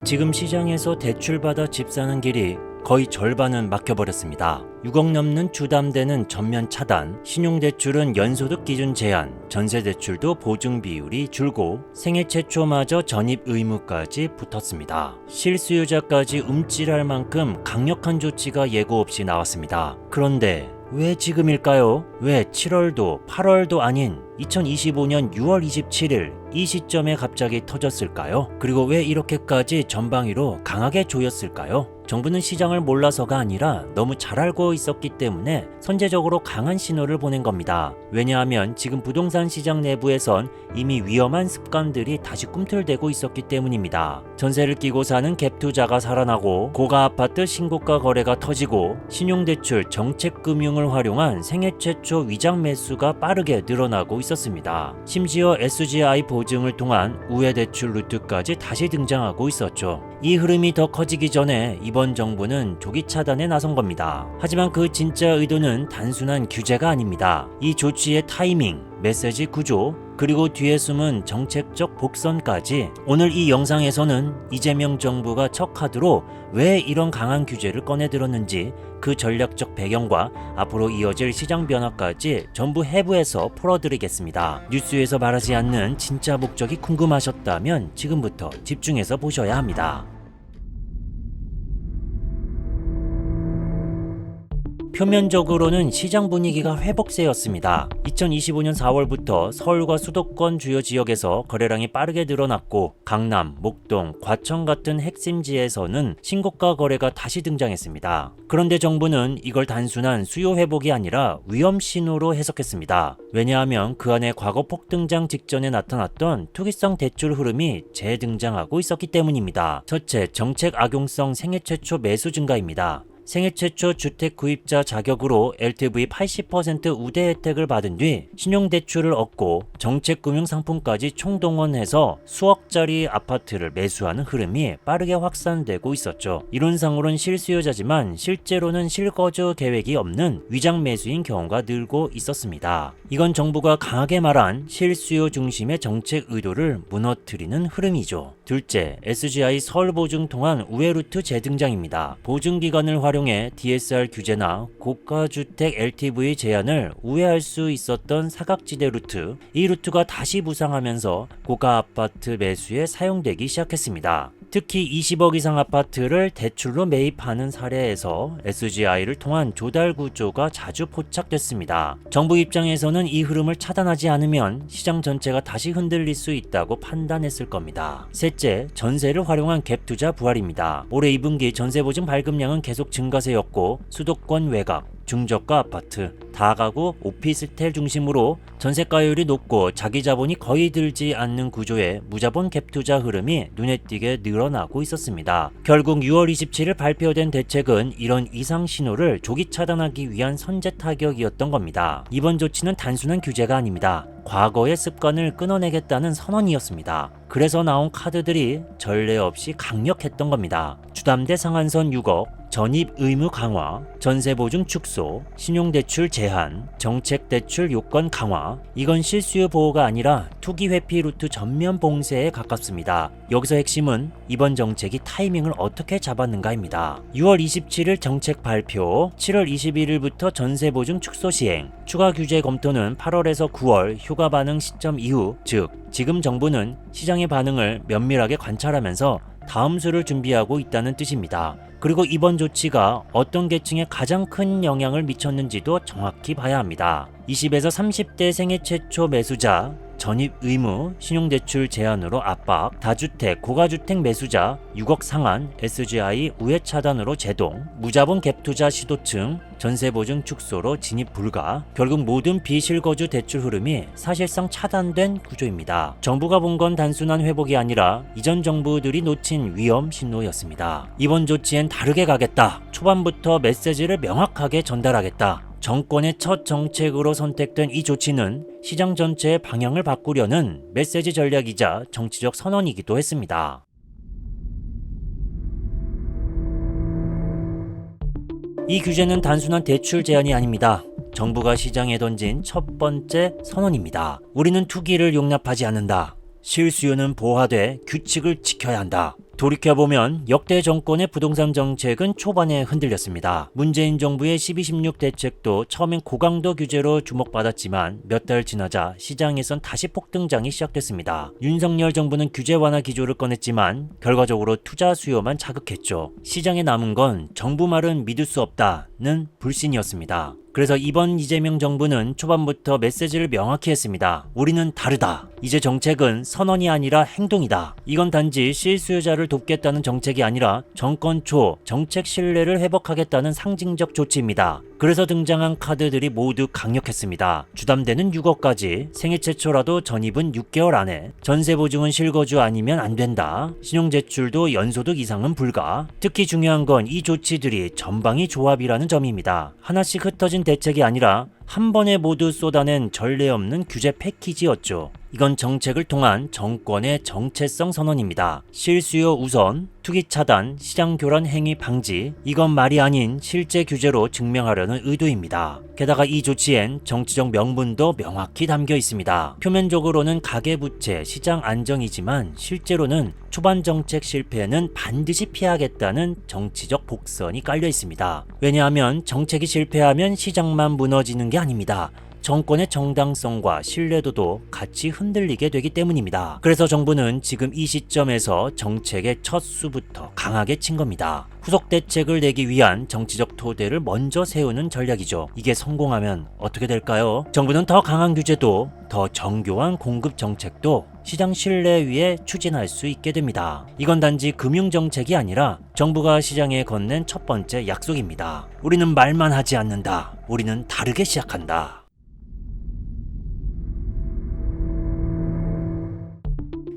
지금 시장에서 대출받아 집 사는 길이 거의 절반은 막혀버렸습니다. 6억 넘는 주담대는 전면 차단, 신용대출은 연소득 기준 제한, 전세대출도 보증 비율이 줄고 생애 최초마저 전입 의무까지 붙었습니다. 실수요자까지 움찔할 만큼 강력한 조치가 예고 없이 나왔습니다. 그런데 왜 지금일까요? 왜 7월도 8월도 아닌 2025년 6월 27일 이 시점에 갑자기 터졌을까요? 그리고 왜 이렇게까지 전방위로 강하게 조였을까요? 정부는 시장을 몰라서가 아니라 너무 잘 알고 있었기 때문에 선제적으로 강한 신호를 보낸 겁니다. 왜냐하면 지금 부동산 시장 내부에선 이미 위험한 습관들이 다시 꿈틀대고 있었기 때문입니다. 전세를 끼고 사는 갭 투자가 살아나고 고가 아파트 신고가 거래가 터지고 신용대출 정책금융을 활용한 생애 최초 위장 매수가 빠르게 늘어나고 있었습니다. 심지어 SGI 보증을 통한 우회대출 루트까지 다시 등장하고 있었죠. 이 흐름이 더 커지기 전에 이번 정부는 조기 차단에 나선 겁니다. 하지만 그 진짜 의도는 단순한 규제가 아닙니다. 이 조치의 타이밍, 메시지 구조, 그리고 뒤에 숨은 정책적 복선까지 오늘 이 영상에서는 이재명 정부가 첫 카드로 왜 이런 강한 규제를 꺼내들었는지 그 전략적 배경과 앞으로 이어질 시장 변화까지 전부 해부해서 풀어드리겠습니다. 뉴스에서 말하지 않는 진짜 목적이 궁금하셨다면 지금부터 집중해서 보셔야 합니다. 표면적으로는 시장 분위기가 회복세였습니다. 2025년 4월부터 서울과 수도권 주요 지역에서 거래량이 빠르게 늘어났고 강남, 목동, 과천 같은 핵심지에서는 신고가 거래가 다시 등장했습니다. 그런데 정부는 이걸 단순한 수요 회복이 아니라 위험 신호로 해석했습니다. 왜냐하면 그 안에 과거 폭등장 직전에 나타났던 투기성 대출 흐름이 재등장하고 있었기 때문입니다. 첫째, 정책 악용성 생애 최초 매수 증가입니다. 생애 최초 주택 구입자 자격으로 LTV 80% 우대 혜택을 받은 뒤 신용대출을 얻고 정책금융상품까지 총동원해서 수억짜리 아파트를 매수하는 흐름이 빠르게 확산되고 있었죠. 이론상으론 실수요자지만 실제로는 실거주 계획이 없는 위장 매수인 경우가 늘고 있었습니다. 이건 정부가 강하게 말한 실수요 중심의 정책 의도를 무너뜨리는 흐름이죠. 둘째, SGI 서울보증 통한 우회루트 재등장입니다. 보증기간을 활용해 DSR 규제나 고가주택 LTV 제한을 우회할 수 있었던 사각지대 루트, 이 루트가 다시 부상하면서 고가 아파트 매수에 사용되기 시작했습니다. 특히 20억 이상 아파트를 대출로 매입하는 사례에서 SGI를 통한 조달 구조가 자주 포착됐습니다. 정부 입장에서는 이 흐름을 차단하지 않으면 시장 전체가 다시 흔들릴 수 있다고 판단했을 겁니다. 셋째, 전세를 활용한 갭 투자 부활입니다. 올해 2분기 전세보증 발급량은 계속 증가세였고 수도권 외곽, 중저가 아파트, 다가구 오피스텔 중심으로 전세가율이 높고 자기 자본이 거의 들지 않는 구조의 무자본 갭 투자 흐름이 눈에 띄게 늘어나고 있었습니다. 결국 6월 27일 발표된 대책은 이런 이상 신호를 조기 차단하기 위한 선제 타격이었던 겁니다. 이번 조치는 단순한 규제가 아닙니다. 과거의 습관을 끊어내겠다는 선언이었습니다. 그래서 나온 카드들이 전례 없이 강력했던 겁니다. 주담대 상한선 6억, 전입 의무 강화, 전세보증 축소, 신용대출 제한, 정책대출 요건 강화. 이건 실수요 보호가 아니라 투기 회피 루트 전면 봉쇄에 가깝습니다. 여기서 핵심은 이번 정책이 타이밍을 어떻게 잡았는가입니다. 6월 27일 정책 발표, 7월 21일부터 전세보증 축소 시행, 추가 규제 검토는 8월에서 9월 휴가 반응 시점 이후, 즉 지금 정부는 시장의 반응을 면밀하게 관찰하면서 다음 수를 준비하고 있다는 뜻입니다. 그리고 이번 조치가 어떤 계층에 가장 큰 영향을 미쳤는지도 정확히 봐야 합니다. 20에서 30대 생애 최초 매수자, 전입 의무, 신용대출 제한으로 압박, 다주택, 고가주택 매수자, 6억 상한, SGI 우회 차단으로 제동, 무자본 갭 투자 시도층, 전세보증 축소로 진입 불가, 결국 모든 비실거주 대출 흐름이 사실상 차단된 구조입니다. 정부가 본 건 단순한 회복이 아니라 이전 정부들이 놓친 위험 신호였습니다. 이번 조치엔 다르게 가겠다. 초반부터 메시지를 명확하게 전달하겠다. 정권의 첫 정책으로 선택된 이 조치는 시장 전체의 방향을 바꾸려는 메시지 전략이자 정치적 선언이기도 했습니다. 이 규제는 단순한 대출 제한이 아닙니다. 정부가 시장에 던진 첫 번째 선언입니다. 우리는 투기를 용납하지 않는다. 실수요는 보호하되 규칙을 지켜야 한다. 돌이켜보면 역대 정권의 부동산 정책은 초반에 흔들렸습니다. 문재인 정부의 12.16 대책도 처음엔 고강도 규제로 주목받았지만 몇 달 지나자 시장에선 다시 폭등장이 시작됐습니다. 윤석열 정부는 규제 완화 기조를 꺼냈지만 결과적으로 투자 수요만 자극했죠. 시장에 남은 건 정부 말은 믿을 수 없다는 불신이었습니다. 그래서 이번 이재명 정부는 초반부터 메시지를 명확히 했습니다. 우리는 다르다. 이제 정책은 선언이 아니라 행동이다. 이건 단지 실수요자를 돕겠다는 정책이 아니라 정권 초 정책 신뢰를 회복하겠다는 상징적 조치입니다. 그래서 등장한 카드들이 모두 강력했습니다. 주담대는 6억까지, 생애 최초라도 전입은 6개월 안에, 전세 보증은 실거주 아니면 안 된다, 신용제출도 연소득 이상은 불가. 특히 중요한 건 이 조치들이 전방위 조합이라는 점입니다. 하나씩 흩어진 대책이 아니라 한 번에 모두 쏟아낸 전례 없는 규제 패키지였죠. 이건 정책을 통한 정권의 정체성 선언입니다. 실수요 우선, 투기 차단, 시장 교란 행위 방지, 이건 말이 아닌 실제 규제로 증명하려는 의도입니다. 게다가 이 조치엔 정치적 명분도 명확히 담겨 있습니다. 표면적으로는 가계부채, 시장 안정이지만 실제로는 초반 정책 실패는 반드시 피하겠다는 정치적 복선이 깔려 있습니다. 왜냐하면 정책이 실패하면 시장만 무너지는 게 아닙니다. 정권의 정당성과 신뢰도도 같이 흔들리게 되기 때문입니다. 그래서 정부는 지금 이 시점에서 정책의 첫 수부터 강하게 친 겁니다. 후속 대책을 내기 위한 정치적 토대를 먼저 세우는 전략이죠. 이게 성공하면 어떻게 될까요? 정부는 더 강한 규제도, 더 정교한 공급 정책도 시장 신뢰 위에 추진할 수 있게 됩니다. 이건 단지 금융정책이 아니라 정부가 시장에 건넨 첫 번째 약속입니다. 우리는 말만 하지 않는다. 우리는 다르게 시작한다.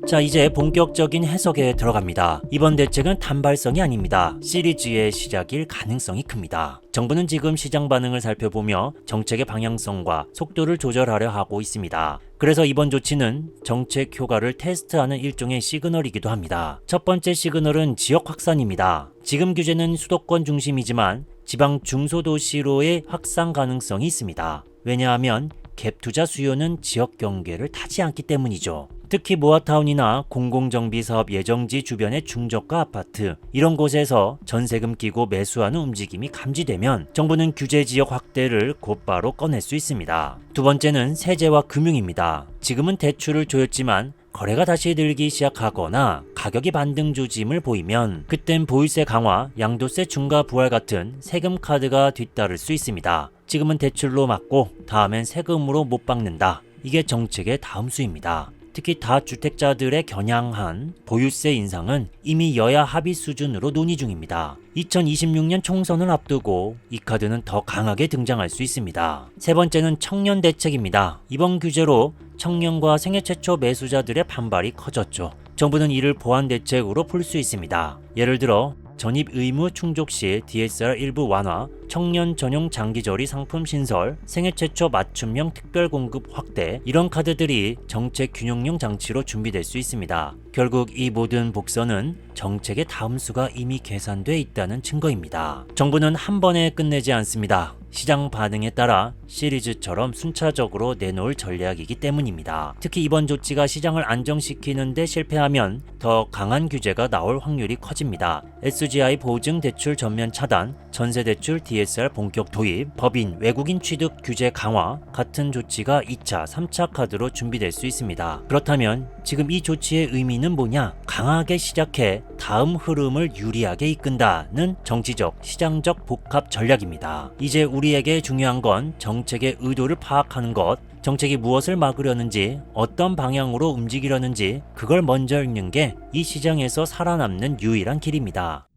자, 이제 본격적인 해석에 들어갑니다. 이번 대책은 단발성이 아닙니다. 시리즈의 시작일 가능성이 큽니다. 정부는 지금 시장 반응을 살펴보며 정책의 방향성과 속도를 조절하려 하고 있습니다. 그래서 이번 조치는 정책 효과를 테스트하는 일종의 시그널이기도 합니다. 첫 번째 시그널은 지역 확산입니다. 지금 규제는 수도권 중심이지만 지방 중소도시로의 확산 가능성이 있습니다. 왜냐하면 갭 투자 수요는 지역 경계를 타지 않기 때문이죠. 특히 모아타운이나 공공정비사업 예정지 주변의 중저가 아파트, 이런 곳에서 전세금 끼고 매수하는 움직임이 감지되면 정부는 규제 지역 확대를 곧바로 꺼낼 수 있습니다. 두 번째는 세제와 금융입니다. 지금은 대출을 조였지만 거래가 다시 늘기 시작하거나 가격이 반등 조짐을 보이면 그땐 보유세 강화, 양도세 중과 부활 같은 세금 카드가 뒤따를 수 있습니다. 지금은 대출로 막고 다음엔 세금으로 못 박는다. 이게 정책의 다음 수입니다. 특히 다주택자들의 겨냥한 보유세 인상은 이미 여야 합의 수준으로 논의 중입니다. 2026년 총선을 앞두고 이 카드는 더 강하게 등장할 수 있습니다. 세 번째는 청년 대책입니다. 이번 규제로 청년과 생애 최초 매수자들의 반발이 커졌죠. 정부는 이를 보완 대책으로 풀 수 있습니다. 예를 들어 전입 의무 충족 시 DSR 일부 완화, 청년 전용 장기저리 상품 신설, 생애 최초 맞춤형 특별 공급 확대, 이런 카드들이 정책 균형용 장치로 준비될 수 있습니다. 결국 이 모든 복선은 정책의 다음 수가 이미 계산돼 있다는 증거입니다. 정부는 한 번에 끝내지 않습니다. 시장 반응에 따라 시리즈처럼 순차적으로 내놓을 전략이기 때문입니다. 특히 이번 조치가 시장을 안정시키는 데 실패하면 더 강한 규제가 나올 확률이 커집니다. SGI 보증 대출 전면 차단, 전세 대출 DSR 본격 도입, 법인 외국인 취득 규제 강화 같은 조치가 2차, 3차 카드로 준비될 수 있습니다. 그렇다면 지금 이 조치의 의미는 뭐냐? 강하게 시작해 다음 흐름을 유리하게 이끈다는 정치적, 시장적 복합 전략입니다. 이제 우리에게 중요한 건 정책의 의도를 파악하는 것, 정책이 무엇을 막으려는지, 어떤 방향으로 움직이려는지 그걸 먼저 읽는 게 이 시장에서 살아남는 유일한 길입니다.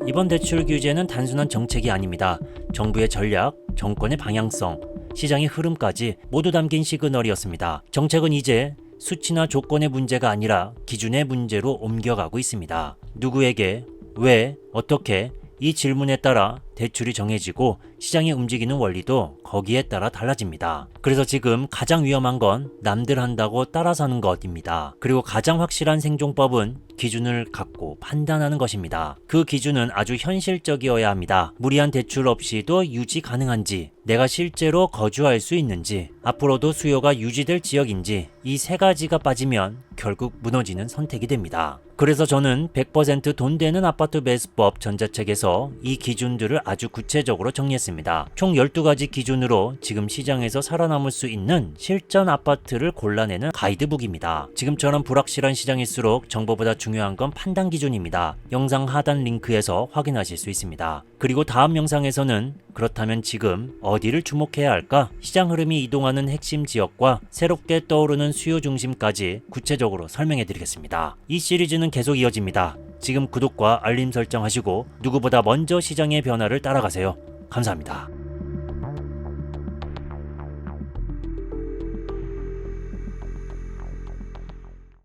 이번 대출 규제는 단순한 정책이 아닙니다. 정부의 전략, 정권의 방향성, 시장의 흐름까지 모두 담긴 시그널이었습니다. 정책은 이제 수치나 조건의 문제가 아니라 기준의 문제로 옮겨가고 있습니다. 누구에게, 왜, 어떻게, 이 질문에 따라 대출이 정해지고 시장이 움직이는 원리도 거기에 따라 달라집니다. 그래서 지금 가장 위험한 건 남들 한다고 따라 사는 것입니다. 그리고 가장 확실한 생존법은 기준을 갖고 판단하는 것입니다. 그 기준은 아주 현실적이어야 합니다. 무리한 대출 없이도 유지 가능한지, 내가 실제로 거주할 수 있는지, 앞으로도 수요가 유지될 지역인지, 이 세 가지가 빠지면 결국 무너지는 선택이 됩니다. 그래서 저는 100% 돈 되는 아파트 매수법 전자책에서 이 기준들을 아주 구체적으로 정리했습니다. 총 12가지 기준으로 지금 시장에서 살아남을 수 있는 실전 아파트를 골라내는 가이드북입니다. 지금처럼 불확실한 시장일수록 정보보다 중요한 건 판단 기준입니다. 영상 하단 링크에서 확인하실 수 있습니다. 그리고 다음 영상에서는 그렇다면 지금 어디를 주목해야 할까? 시장 흐름이 이동하는 핵심 지역과 새롭게 떠오르는 수요 중심까지 구체적으로 설명해 드리겠습니다. 이 시리즈는 계속 이어집니다. 지금 구독과 알림 설정하시고 누구보다 먼저 시장의 변화를 따라가세요. 감사합니다.